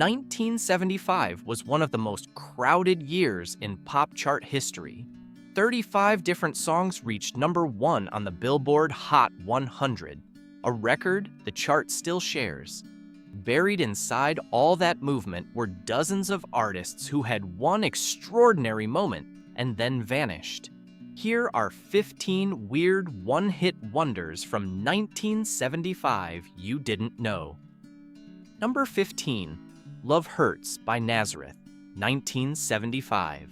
1975 was one of the most crowded years in pop chart history. 35 different songs reached #1 on the Billboard Hot 100, a record the chart still shares. Buried inside all that movement were dozens of artists who had one extraordinary moment and then vanished. Here are 15 weird one-hit wonders from 1975 you didn't know. Number 15, Love Hurts by Nazareth, 1975.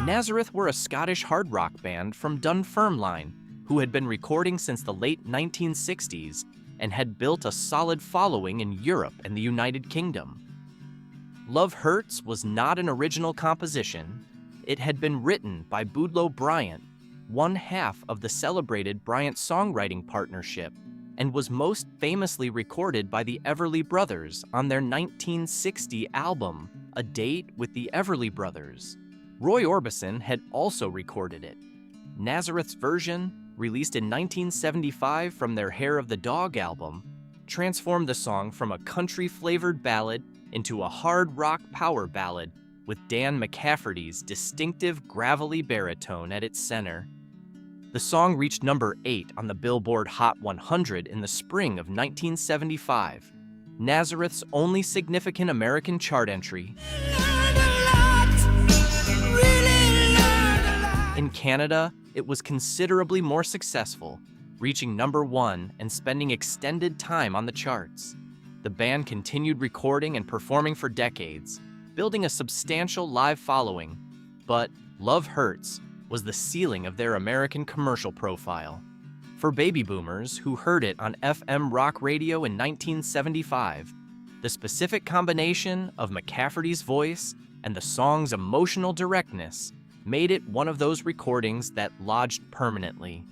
Nazareth were a Scottish hard rock band from Dunfermline who had been recording since the late 1960s and had built a solid following in Europe and the United Kingdom. Love Hurts was not an original composition. It had been written by Boudleaux Bryant, one half of the celebrated Bryant songwriting partnership, and was most famously recorded by the Everly Brothers on their 1960 album, A Date with the Everly Brothers. Roy Orbison had also recorded it. Nazareth's version, released in 1975 from their Hair of the Dog album, transformed the song from a country-flavored ballad into a hard rock power ballad with Dan McCafferty's distinctive gravelly baritone at its center. The song reached number 8 on the Billboard Hot 100 in the spring of 1975, Nazareth's only significant American chart entry. In Canada, it was considerably more successful, reaching number 1 and spending extended time on the charts. The band continued recording and performing for decades, building a substantial live following, but Love Hurts was the ceiling of their American commercial profile. For baby boomers who heard it on FM rock radio in 1975, the specific combination of McCafferty's voice and the song's emotional directness made it one of those recordings that lodged permanently.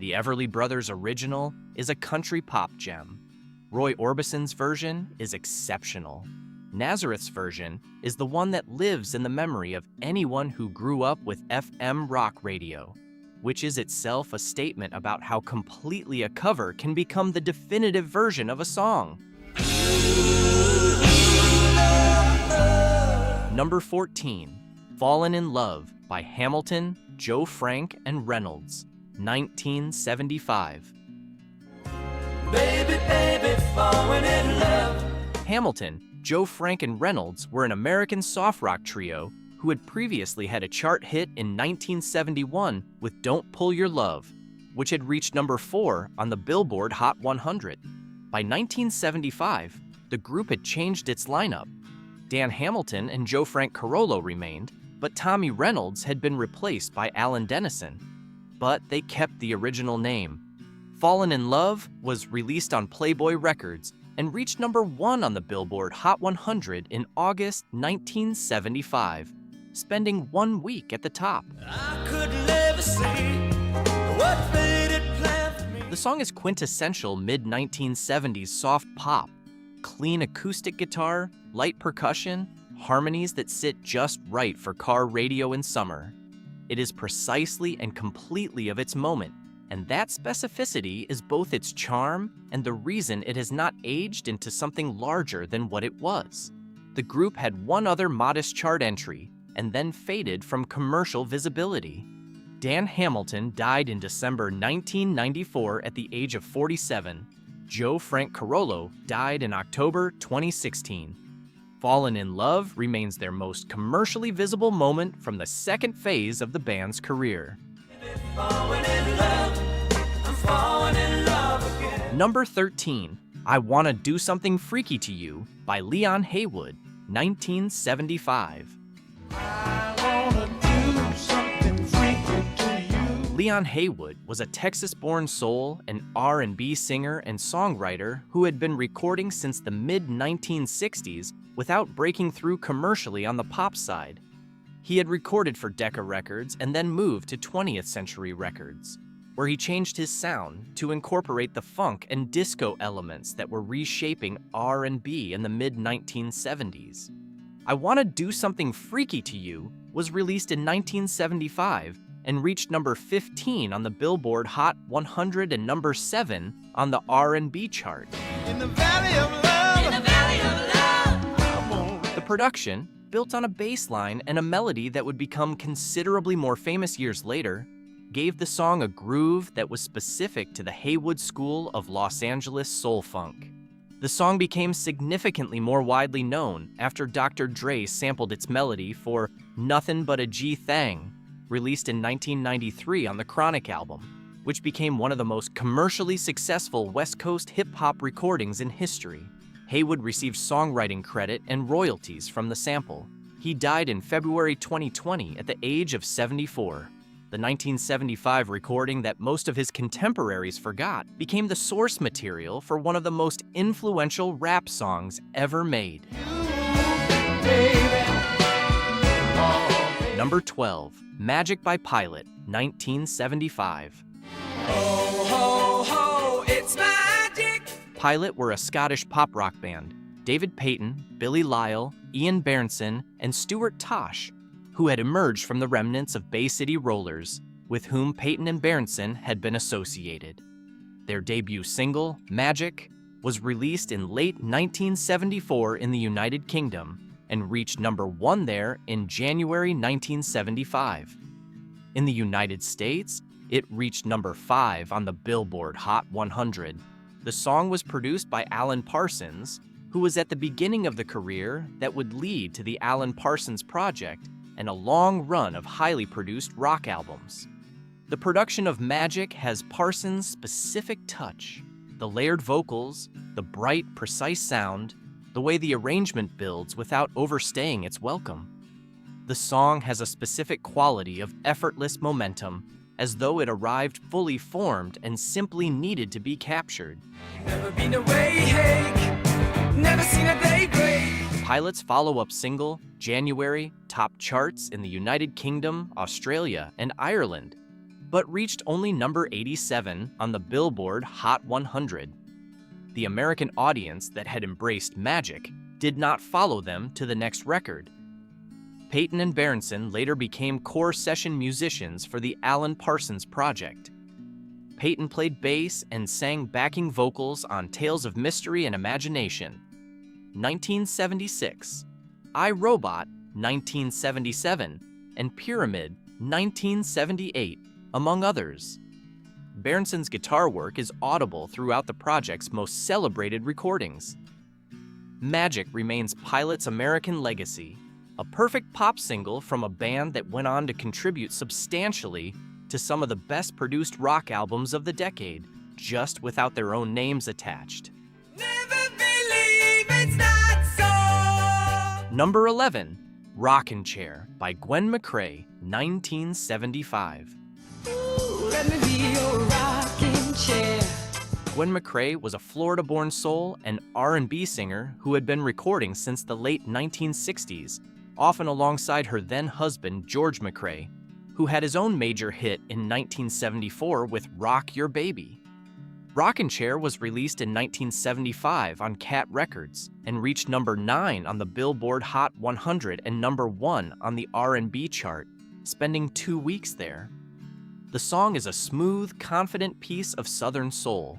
The Everly Brothers' original is a country pop gem. Roy Orbison's version is exceptional. Nazareth's version is the one that lives in the memory of anyone who grew up with FM rock radio, which is itself a statement about how completely a cover can become the definitive version of a song. Number 14, Fallen in Love by Hamilton, Joe Frank, and Reynolds, 1975. Baby, baby, falling in love. Hamilton, Joe Frank, and Reynolds were an American soft rock trio who had previously had a chart hit in 1971 with Don't Pull Your Love, which had reached number 4 on the Billboard Hot 100. By 1975, the group had changed its lineup. Dan Hamilton and Joe Frank Carollo remained, but Tommy Reynolds had been replaced by Alan Dennison. But they kept the original name. Fallen in Love was released on Playboy Records and reached number 1 on the Billboard Hot 100 in August 1975, spending 1 week at the top. I could never see what fate had planned for me. The song is quintessential mid-1970s soft pop. Clean acoustic guitar, light percussion, harmonies that sit just right for car radio in summer. It is precisely and completely of its moment, and that specificity is both its charm and the reason it has not aged into something larger than what it was. The group had one other modest chart entry and then faded from commercial visibility. Dan Hamilton died in December 1994 at the age of 47. Joe Frank Carollo died in October 2016. Fallen in Love remains their most commercially visible moment from the second phase of the band's career. Falling in love, I'm falling in love again. Number 13, I Wanna Do Something Freaky to You by Leon Haywood, 1975. I wanna do something freaky to you. Leon Haywood was a Texas-born soul and R&B singer and songwriter who had been recording since the mid-1960s without breaking through commercially on the pop side. He had recorded for Decca Records and then moved to 20th Century Records, where he changed his sound to incorporate the funk and disco elements that were reshaping R&B in the mid-1970s. I Wanna Do Something Freaky to You was released in 1975 and reached number 15 on the Billboard Hot 100 and number 7 on the R&B chart. In the valley of love. In the valley of love. I'm on. The production, built on a bass line and a melody that would become considerably more famous years later, gave the song a groove that was specific to the Haywood School of Los Angeles soul funk. The song became significantly more widely known after Dr. Dre sampled its melody for Nothin' But a G Thang, released in 1993 on the Chronic album, which became one of the most commercially successful West Coast hip-hop recordings in history. Haywood received songwriting credit and royalties from the sample. He died in February 2020 at the age of 74. The 1975 recording that most of his contemporaries forgot became the source material for one of the most influential rap songs ever made. Number 12, Magic by Pilot, 1975. Ho, ho, ho, it's magic! Pilot were a Scottish pop rock band. David Payton, Billy Lyle, Ian Berenson, and Stuart Tosh, who had emerged from the remnants of Bay City Rollers, with whom Payton and Berenson had been associated. Their debut single, Magic, was released in late 1974 in the United Kingdom and reached number 1 there in January 1975. In the United States, it reached number 5 on the Billboard Hot 100. The song was produced by Alan Parsons, who was at the beginning of the career that would lead to the Alan Parsons Project and a long run of highly produced rock albums. The production of Magic has Parsons' specific touch. The layered vocals, the bright, precise sound, the way the arrangement builds without overstaying its welcome. The song has a specific quality of effortless momentum, as though it arrived fully formed and simply needed to be captured. Never been away, Hake. Never seen a day break. Pilot's follow-up single, January, topped charts in the United Kingdom, Australia, and Ireland, but reached only number 87 on the Billboard Hot 100. The American audience that had embraced Magic did not follow them to the next record. Payton and Berenson later became core session musicians for the Alan Parsons Project. Payton played bass and sang backing vocals on Tales of Mystery and Imagination, 1976, I, Robot, 1977, and Pyramid, 1978, among others. Berenson's guitar work is audible throughout the project's most celebrated recordings. Magic remains Pilot's American legacy, a perfect pop single from a band that went on to contribute substantially to some of the best-produced rock albums of the decade, just without their own names attached. Never believe it's not so. Number 11, Rockin' Chair by Gwen McCrae, 1975. Ooh, let me be your rocking chair. Gwen McCrae was a Florida-born soul and R&B singer who had been recording since the late 1960s, often alongside her then-husband George McCrae, who had his own major hit in 1974 with Rock Your Baby. Rockin' Chair was released in 1975 on Cat Records and reached number 9 on the Billboard Hot 100 and number 1 on the R&B chart, spending 2 weeks there. The song is a smooth, confident piece of Southern soul.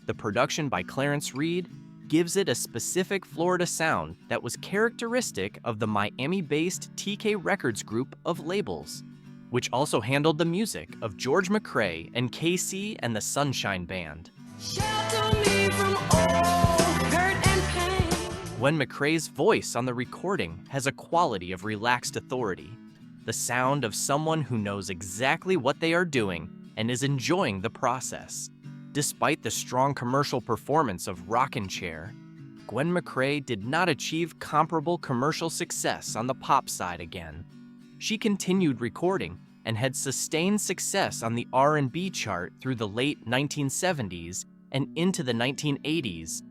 The production by Clarence Reed gives it a specific Florida sound that was characteristic of the Miami-based TK Records group of labels, which also handled the music of George McCrae and KC and the Sunshine Band. Shelter me from all hurt and pain. Gwen McCrae's voice on the recording has a quality of relaxed authority, the sound of someone who knows exactly what they are doing and is enjoying the process. Despite the strong commercial performance of Rockin' Chair, Gwen McCrae did not achieve comparable commercial success on the pop side again. She continued recording and had sustained success on the R&B chart through the late 1970s and into the 1980s,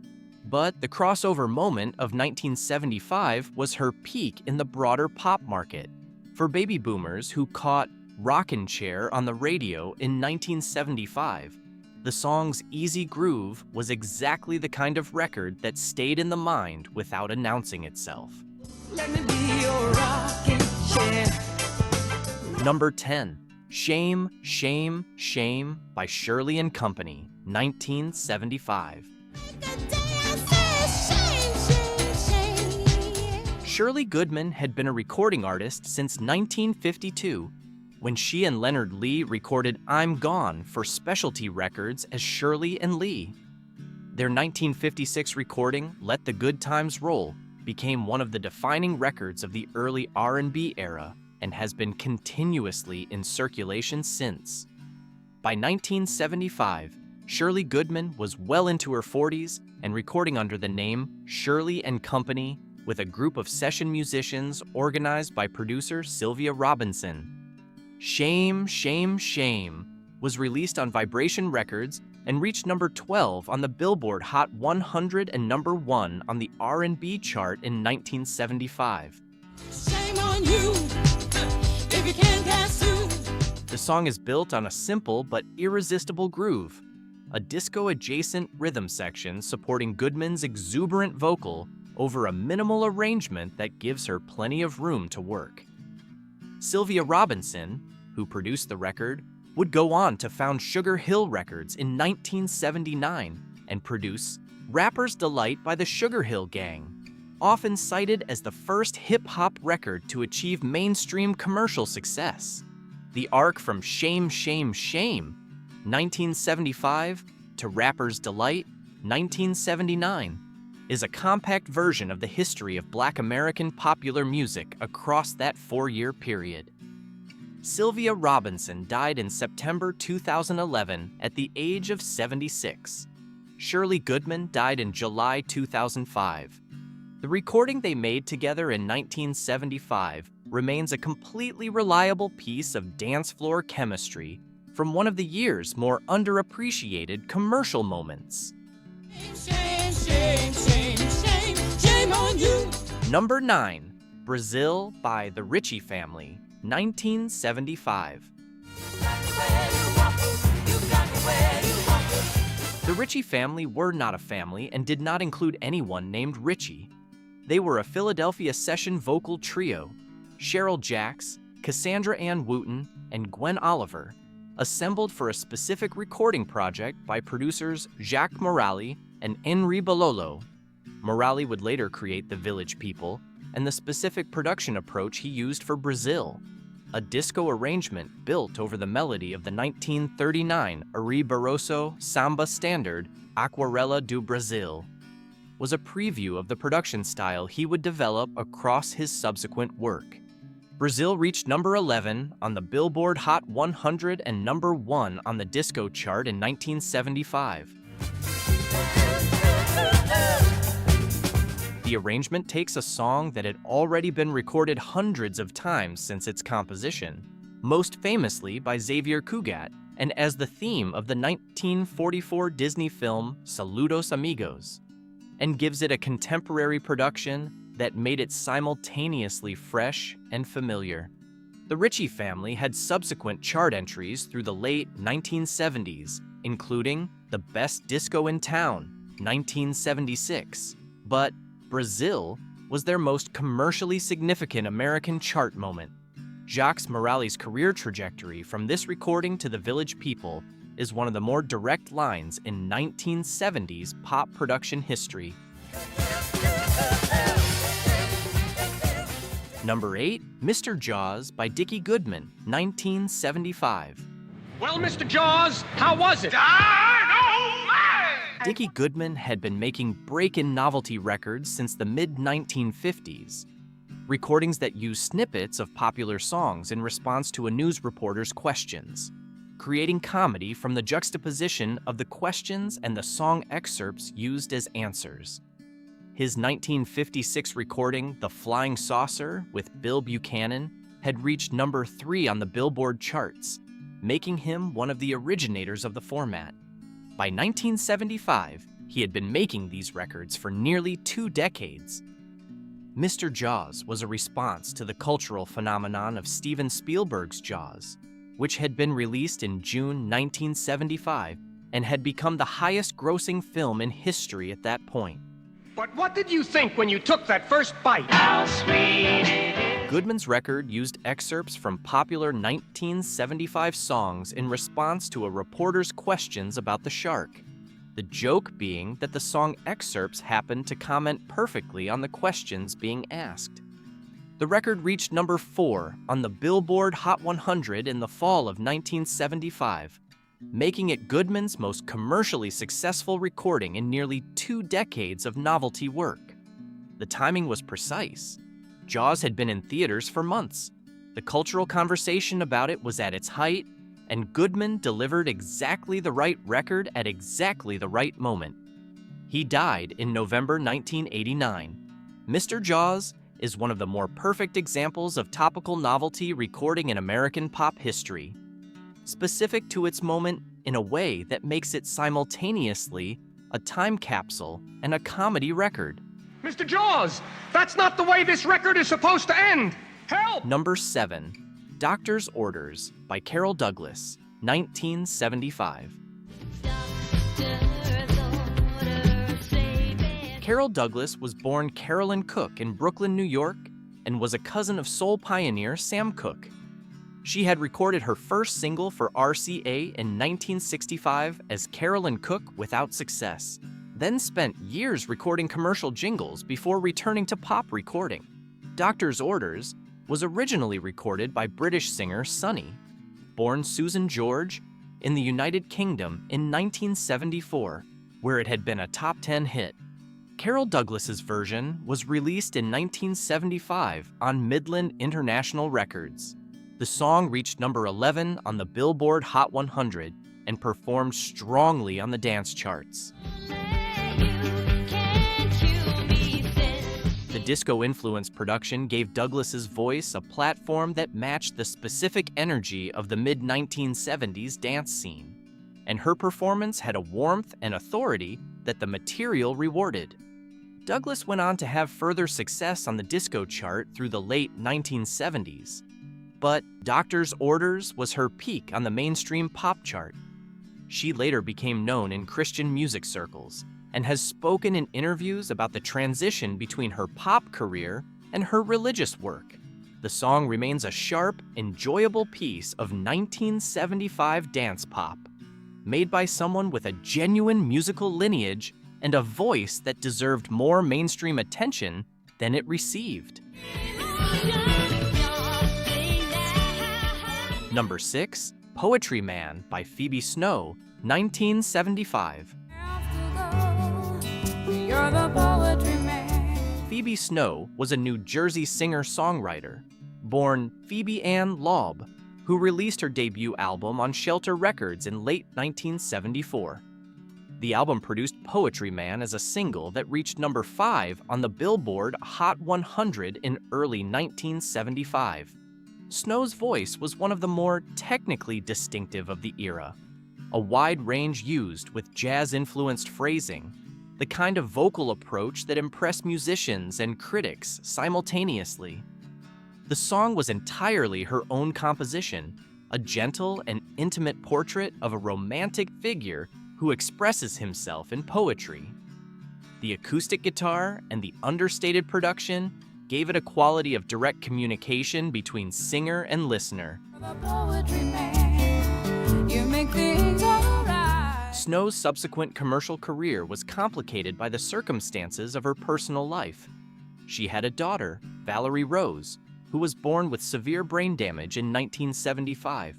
but the crossover moment of 1975 was her peak in the broader pop market. For baby boomers who caught Rockin' Chair on the radio in 1975, the song's easy groove was exactly the kind of record that stayed in the mind without announcing itself. Let me be your rocking chair. Number 10, Shame, Shame, Shame by Shirley and Company, 1975. Shirley Goodman had been a recording artist since 1952, when she and Leonard Lee recorded I'm Gone for Specialty Records as Shirley and Lee. Their 1956 recording, Let the Good Times Roll, became one of the defining records of the early R&B era and has been continuously in circulation since. By 1975, Shirley Goodman was well into her 40s and recording under the name Shirley and Company with a group of session musicians organized by producer Sylvia Robinson. Shame, Shame, Shame was released on Vibration Records and reached number 12 on the Billboard Hot 100 and number 1 on the R&B chart in 1975. Shame on you if you can't dance too. The song is built on a simple but irresistible groove, a disco-adjacent rhythm section supporting Goodman's exuberant vocal over a minimal arrangement that gives her plenty of room to work. Sylvia Robinson, who produced the record, would go on to found Sugar Hill Records in 1979 and produce Rapper's Delight by the Sugar Hill Gang, often cited as the first hip-hop record to achieve mainstream commercial success. The arc from Shame, Shame, Shame, 1975, to Rapper's Delight, 1979, is a compact version of the history of Black American popular music across that 4-year period. Sylvia Robinson died in September 2011 at the age of 76. Shirley Goodman died in July 2005. The recording they made together in 1975 remains a completely reliable piece of dance floor chemistry from one of the year's more underappreciated commercial moments. Shame, shame, shame, shame, shame on you. Number 9, Brazil by the Ritchie Family, 1975. The Ritchie family were not a family and did not include anyone named Ritchie. They were a Philadelphia session vocal trio, Cheryl Jacks, Cassandra Ann Wooten, and Gwen Oliver, assembled for a specific recording project by producers Jacques Morali and Henri Bololo. Morali would later create The Village People and the specific production approach he used for Brazil, a disco arrangement built over the melody of the 1939 Ari Barroso samba standard Aquarela do Brasil, was a preview of the production style he would develop across his subsequent work. Brazil reached number 11 on the Billboard Hot 100 and number 1 on the disco chart in 1975. The arrangement takes a song that had already been recorded hundreds of times since its composition, most famously by Xavier Cugat, and as the theme of the 1944 Disney film Saludos Amigos, and gives it a contemporary production that made it simultaneously fresh and familiar. The Ritchie family had subsequent chart entries through the late 1970s, including The Best Disco in Town, 1976, but Brazil was their most commercially significant American chart moment. Jacques Morali's career trajectory from this recording to The Village People is one of the more direct lines in 1970s pop production history. Number 8, Mr. Jaws by Dickie Goodman, 1975. Well, Mr. Jaws, how was it? Dickie Goodman had been making break-in novelty records since the mid-1950s, recordings that use snippets of popular songs in response to a news reporter's questions, creating comedy from the juxtaposition of the questions and the song excerpts used as answers. His 1956 recording, The Flying Saucer, with Bill Buchanan, had reached number 3 on the Billboard charts, making him one of the originators of the format. By 1975, he had been making these records for nearly 2 decades. Mr. Jaws was a response to the cultural phenomenon of Steven Spielberg's Jaws, which had been released in June 1975 and had become the highest-grossing film in history at that point. But what did you think when you took that first bite? Goodman's record used excerpts from popular 1975 songs in response to a reporter's questions about the shark. The joke being that the song excerpts happened to comment perfectly on the questions being asked. The record reached number 4 on the Billboard Hot 100 in the fall of 1975, making it Goodman's most commercially successful recording in nearly 2 decades of novelty work. The timing was precise. Jaws had been in theaters for months. The cultural conversation about it was at its height, and Goodman delivered exactly the right record at exactly the right moment. He died in November 1989. Mr. Jaws is one of the more perfect examples of topical novelty recording in American pop history, specific to its moment in a way that makes it simultaneously a time capsule and a comedy record. Mr. Jaws, that's not the way this record is supposed to end. Help! Number 7, Doctor's Orders by Carol Douglas, 1975. Carol Douglas was born Carolyn Cook in Brooklyn, New York, and was a cousin of soul pioneer Sam Cooke. She had recorded her first single for RCA in 1965 as Carolyn Cook without success, then spent years recording commercial jingles before returning to pop recording. Doctor's Orders was originally recorded by British singer Sunny, born Susan George, in the United Kingdom in 1974, where it had been a top 10 hit. Carol Douglas's version was released in 1975 on Midland International Records. The song reached number 11 on the Billboard Hot 100 and performed strongly on the dance charts. The disco-influenced production gave Douglas's voice a platform that matched the specific energy of the mid-1970s dance scene, and her performance had a warmth and authority that the material rewarded. Douglas went on to have further success on the disco chart through the late 1970s, but Doctor's Orders was her peak on the mainstream pop chart. She later became known in Christian music circles and has spoken in interviews about the transition between her pop career and her religious work. The song remains a sharp, enjoyable piece of 1975 dance pop, made by someone with a genuine musical lineage and a voice that deserved more mainstream attention than it received. Number 6, Poetry Man by Phoebe Snow, 1975. You're the poetry man. Phoebe Snow was a New Jersey singer-songwriter, born Phoebe Ann Laub, who released her debut album on Shelter Records in late 1974. The album produced Poetry Man as a single that reached number 5 on the Billboard Hot 100 in early 1975. Snow's voice was one of the more technically distinctive of the era, a wide range used with jazz-influenced phrasing, the kind of vocal approach that impressed musicians and critics simultaneously. The song was entirely her own composition, a gentle and intimate portrait of a romantic figure who expresses himself in poetry. The acoustic guitar and the understated production gave it a quality of direct communication between singer and listener. The poetry man. You make things alright. Snow's subsequent commercial career was complicated by the circumstances of her personal life. She had a daughter, Valerie Rose, who was born with severe brain damage in 1975.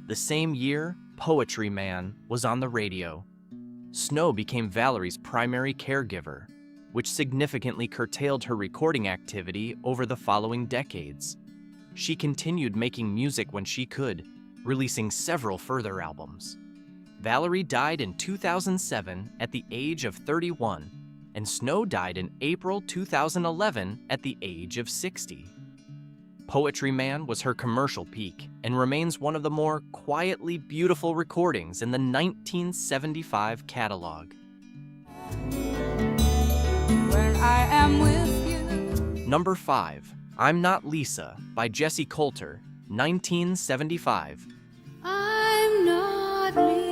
The same year, Poetry Man was on the radio. Snow became Valerie's primary caregiver, which significantly curtailed her recording activity over the following decades. She continued making music when she could, releasing several further albums. Valerie died in 2007 at the age of 31, and Snow died in April 2011 at the age of 60. Poetry Man was her commercial peak and remains one of the more quietly beautiful recordings in the 1975 catalog. When I am with you. Number 5, I'm Not Lisa by Jessie Coulter, 1975. I'm not Lisa.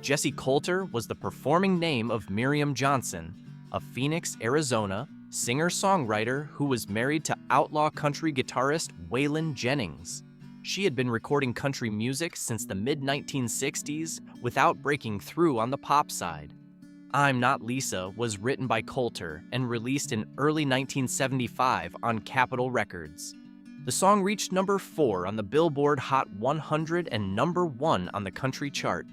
Jessie Coulter was the performing name of Miriam Johnson, a Phoenix, Arizona, singer-songwriter who was married to outlaw country guitarist Waylon Jennings. She had been recording country music since the mid-1960s without breaking through on the pop side. I'm Not Lisa was written by Coulter and released in early 1975 on Capitol Records. The song reached number 4 on the Billboard Hot 100 and number 1 on the country chart.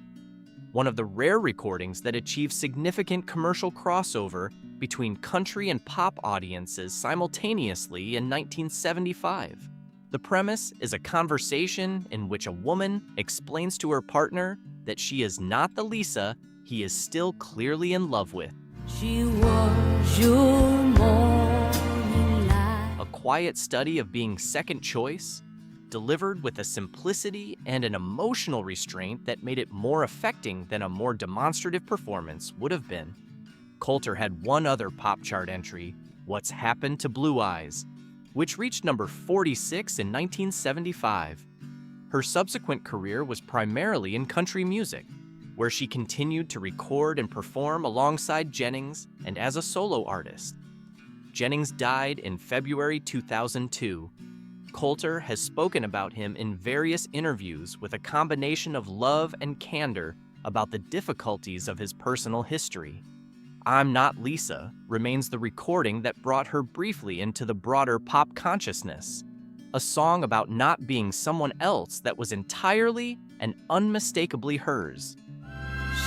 One of the rare recordings that achieved significant commercial crossover between country and pop audiences simultaneously in 1975. The premise is a conversation in which a woman explains to her partner that she is not the Lisa he is still clearly in love with. She was your morning light. A quiet study of being second choice, delivered with a simplicity and an emotional restraint that made it more affecting than a more demonstrative performance would have been. Coulter had one other pop chart entry, What's Happened to Blue Eyes, which reached number 46 in 1975. Her subsequent career was primarily in country music, where she continued to record and perform alongside Jennings and as a solo artist. Jennings died in February 2002. Coulter has spoken about him in various interviews with a combination of love and candor about the difficulties of his personal history. I'm Not Lisa remains the recording that brought her briefly into the broader pop consciousness, a song about not being someone else that was entirely and unmistakably hers.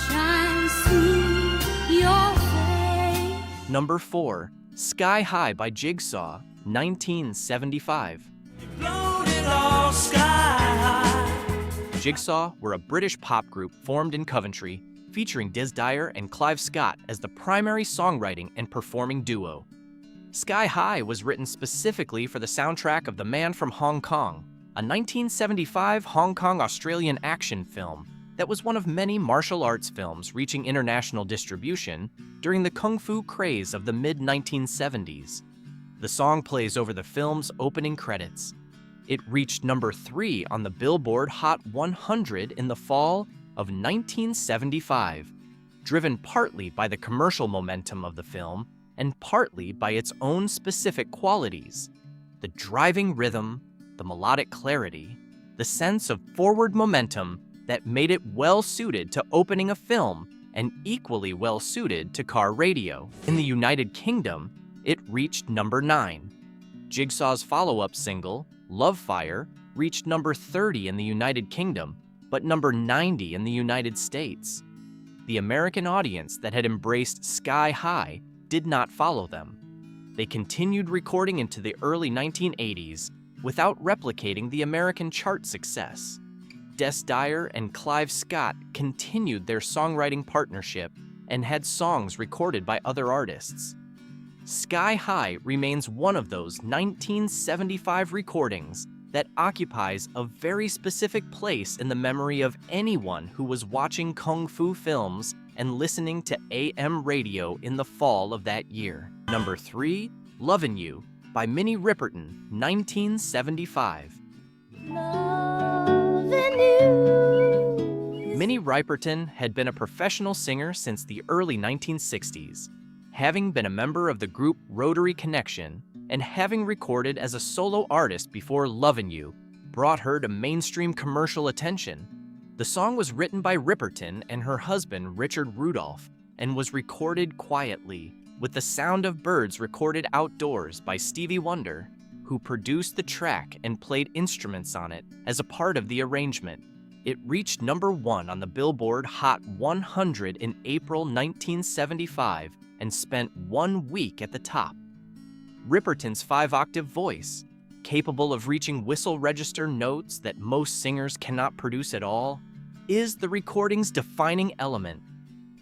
Shine through your face. Number 4, Sky High by Jigsaw, 1975. Floating all sky high. Jigsaw were a British pop group formed in Coventry, featuring Diz Dyer and Clive Scott as the primary songwriting and performing duo. Sky High was written specifically for the soundtrack of The Man from Hong Kong, a 1975 Hong Kong-Australian action film that was one of many martial arts films reaching international distribution during the kung fu craze of the mid-1970s. The song plays over the film's opening credits. It reached number 3 on the Billboard Hot 100 in the fall of 1975, driven partly by the commercial momentum of the film and partly by its own specific qualities: the driving rhythm, the melodic clarity, the sense of forward momentum that made it well-suited to opening a film and equally well-suited to car radio. In the United Kingdom, it reached number 9. Jigsaw's follow-up single, Love Fire, reached number 30 in the United Kingdom, but number 90 in the United States. The American audience that had embraced Sky High did not follow them. They continued recording into the early 1980s without replicating the American chart success. Diz Dyer and Clive Scott continued their songwriting partnership and had songs recorded by other artists. Sky High remains one of those 1975 recordings that occupies a very specific place in the memory of anyone who was watching kung fu films and listening to AM radio in the fall of that year. Number 3, Lovin' You by Minnie Riperton, 1975. Loving you. Minnie Riperton had been a professional singer since the early 1960s, having been a member of the group Rotary Connection and having recorded as a solo artist before Lovin' You brought her to mainstream commercial attention. The song was written by Riperton and her husband Richard Rudolph and was recorded quietly, with the sound of birds recorded outdoors by Stevie Wonder, who produced the track and played instruments on it as a part of the arrangement. It reached number 1 on the Billboard Hot 100 in April 1975 and spent 1 week at the top. Riperton's 5-octave voice, capable of reaching whistle register notes that most singers cannot produce at all, is the recording's defining element.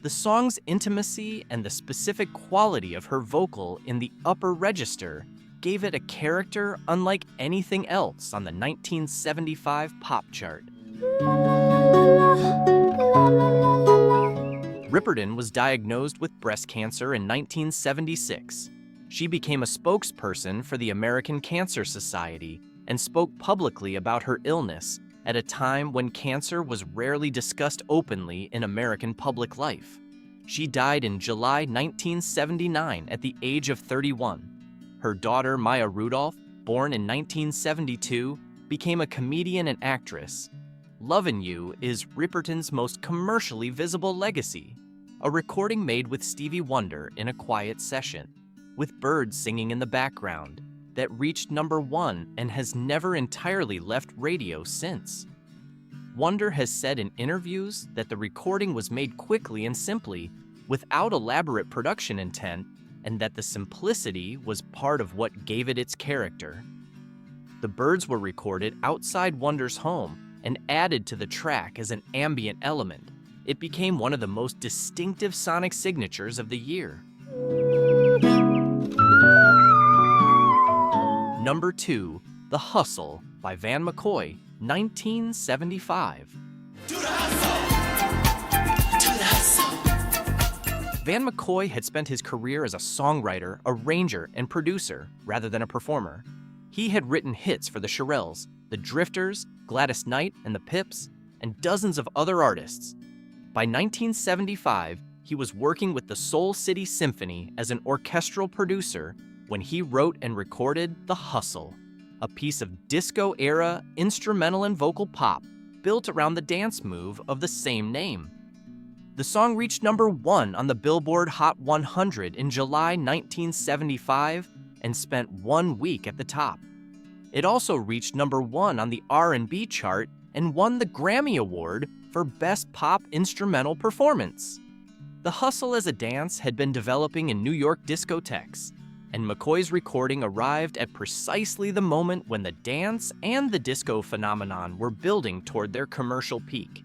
The song's intimacy and the specific quality of her vocal in the upper register gave it a character unlike anything else on the 1975 pop chart. Riperton was diagnosed with breast cancer in 1976. She became a spokesperson for the American Cancer Society and spoke publicly about her illness at a time when cancer was rarely discussed openly in American public life. She died in July 1979 at the age of 31. Her daughter, Maya Rudolph, born in 1972, became a comedian and actress. Lovin' You is Ripperton's most commercially visible legacy, a recording made with Stevie Wonder in a quiet session, with birds singing in the background, that reached #1 and has never entirely left radio since. Wonder has said in interviews that the recording was made quickly and simply, without elaborate production intent, and that the simplicity was part of what gave it its character. The birds were recorded outside Wonder's home and added to the track as an ambient element. It became one of the most distinctive sonic signatures of the year. Number 2, The Hustle by Van McCoy, 1975. Van McCoy had spent his career as a songwriter, arranger, and producer rather than a performer. He had written hits for the Shirelles, the Drifters, Gladys Knight and the Pips, and dozens of other artists. By 1975, he was working with the Soul City Symphony as an orchestral producer when he wrote and recorded The Hustle, a piece of disco-era instrumental and vocal pop built around the dance move of the same name. The song reached #1 on the Billboard Hot 100 in July 1975 and spent 1 week at the top. It also reached #1 on the R&B chart and won the Grammy Award for Best Pop Instrumental Performance. The hustle as a dance had been developing in New York discotheques, and McCoy's recording arrived at precisely the moment when the dance and the disco phenomenon were building toward their commercial peak.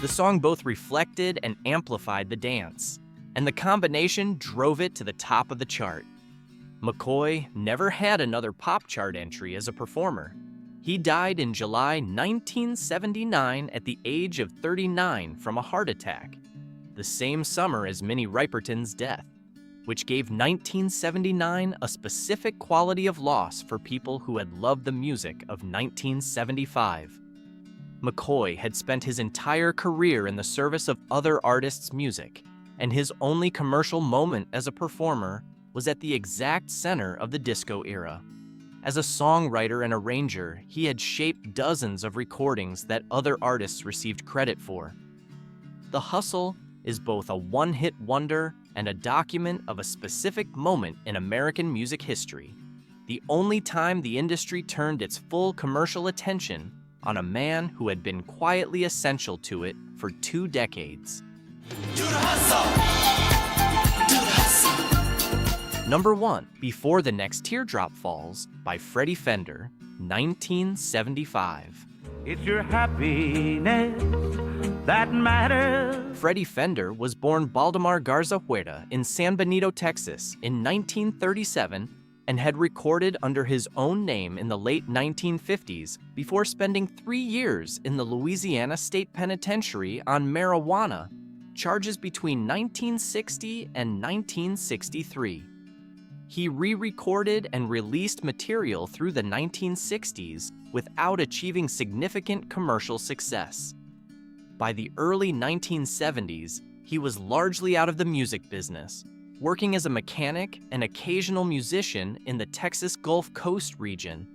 The song both reflected and amplified the dance, and the combination drove it to the top of the chart. McCoy never had another pop chart entry as a performer. He died in July 1979 at the age of 39 from a heart attack, the same summer as Minnie Riperton's death, which gave 1979 a specific quality of loss for people who had loved the music of 1975. McCoy had spent his entire career in the service of other artists' music, and his only commercial moment as a performer was at the exact center of the disco era. As a songwriter and arranger, he had shaped dozens of recordings that other artists received credit for. The Hustle is both a one-hit wonder and a document of a specific moment in American music history, the only time the industry turned its full commercial attention on a man who had been quietly essential to it for 2 decades. #1, Before the Next Teardrop Falls by Freddie Fender, 1975. It's your happiness that matters. Freddie Fender was born Baldemar Garza Huerta in San Benito, Texas in 1937 and had recorded under his own name in the late 1950s before spending 3 years in the Louisiana State Penitentiary on marijuana, charges between 1960 and 1963. He re-recorded and released material through the 1960s without achieving significant commercial success. By the early 1970s, he was largely out of the music business, working as a mechanic and occasional musician in the Texas Gulf Coast region.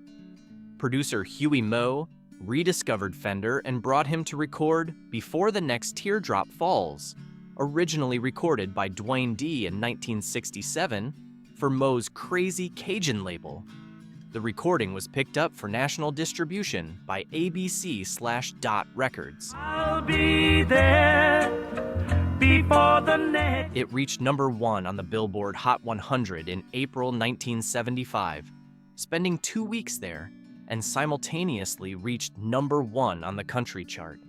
Producer Huey Moe rediscovered Fender and brought him to record Before the Next Teardrop Falls, originally recorded by Dwayne D. in 1967 for Moe's Crazy Cajun label. The recording was picked up for national distribution by ABC/Dot Records. I'll be there before the next. It reached #1 on the Billboard Hot 100 in April 1975, spending 2 weeks there, and simultaneously reached #1 on the country chart.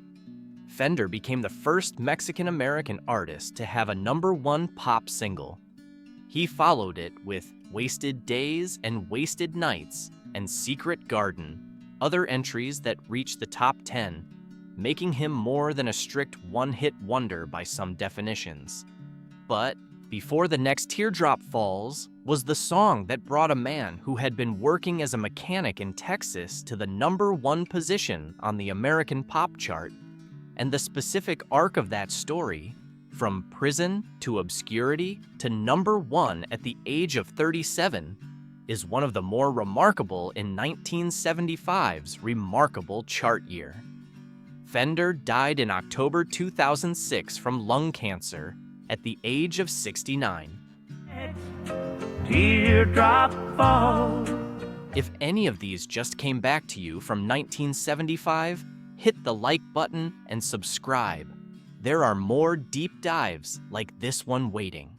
Fender became the first Mexican-American artist to have a #1 pop single. He followed it with Wasted Days and Wasted Nights and Secret Garden, other entries that reached the top 10, making him more than a strict one-hit wonder by some definitions. But Before the Next Teardrop Falls was the song that brought a man who had been working as a mechanic in Texas to the #1 position on the American pop chart. And the specific arc of that story, from prison to obscurity to #1 at the age of 37, is one of the more remarkable in 1975's remarkable chart year. Fender died in October 2006 from lung cancer at the age of 69. Teardrop fall. If any of these just came back to you from 1975, hit the like button and subscribe. There are more deep dives like this one waiting.